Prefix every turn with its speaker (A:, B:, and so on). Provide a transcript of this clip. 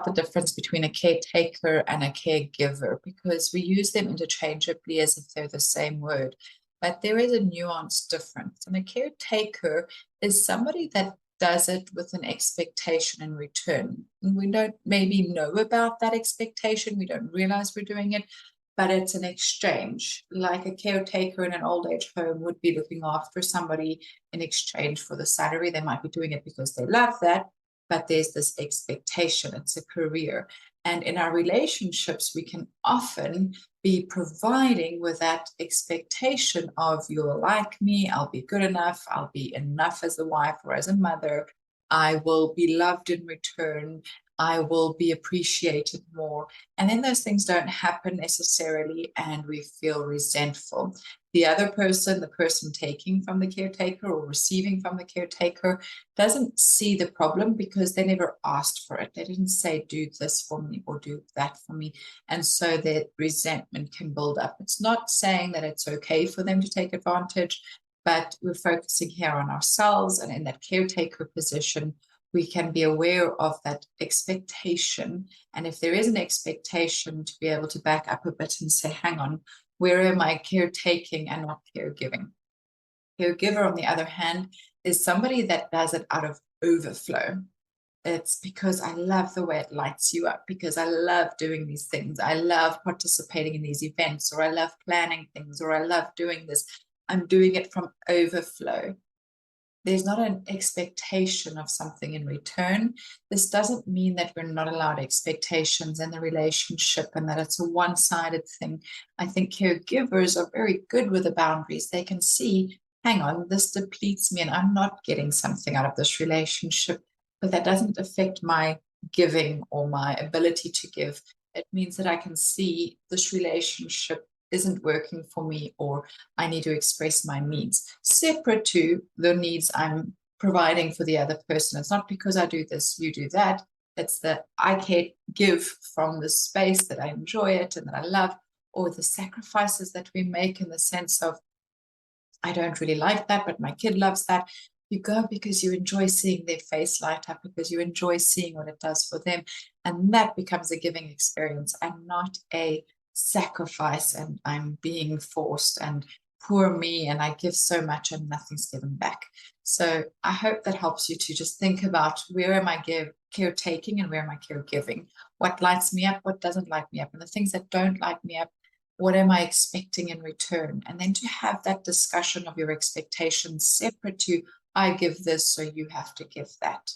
A: the difference between a caretaker and a caregiver, because we use them interchangeably as if they're the same word. But there is a nuanced difference. And a caretaker is somebody that does it with an expectation in return. And we don't maybe know about that expectation. We don't realize we're doing it, but it's an exchange. Like a caretaker in an old age home would be looking after somebody in exchange for the salary. They might be doing it because they love that, but there's this expectation. It's a career. And in our relationships, we can often be providing with that expectation of, you'll like me, I'll be good enough, I'll be enough as a wife or as a mother, I will be loved in return, I will be appreciated more. And then those things don't happen necessarily, and we feel resentful. The other person, the person taking from the caretaker or receiving from the caretaker, doesn't see the problem because they never asked for it. They didn't say, do this for me or do that for me. And so that resentment can build up. It's not saying that it's okay for them to take advantage, but we're focusing here on ourselves, and in that caretaker position, we can be aware of that expectation. And if there is an expectation, to be able to back up a bit and say, hang on, where am I caretaking and not caregiving? Caregiver, on the other hand, is somebody that does it out of overflow. It's because I love the way it lights you up, because I love doing these things. I love participating in these events, or I love planning things, or I love doing this. I'm doing it from overflow. There's not an expectation of something in return. This doesn't mean that we're not allowed expectations in the relationship and that it's a one-sided thing. I think caregivers are very good with the boundaries. They can see, hang on, this depletes me and I'm not getting something out of this relationship, but that doesn't affect my giving or my ability to give. It means that I can see this relationship isn't working for me, or I need to express my needs separate to the needs I'm providing for the other person. It's not because I do this, you do that. It's that I can give from the space that I enjoy it and that I love, or the sacrifices that we make in the sense of, I don't really like that, but my kid loves that. You go because you enjoy seeing their face light up, because you enjoy seeing what it does for them. And that becomes a giving experience and not a sacrifice, and I'm being forced and poor me and I give so much and nothing's given back. So I hope that helps you to just think about, where am I caretaking and where am I caregiving? What lights me up, what doesn't light me up, and the things that don't light me up, what am I expecting in return? And then to have that discussion of your expectations separate to, I give this, so you have to give that.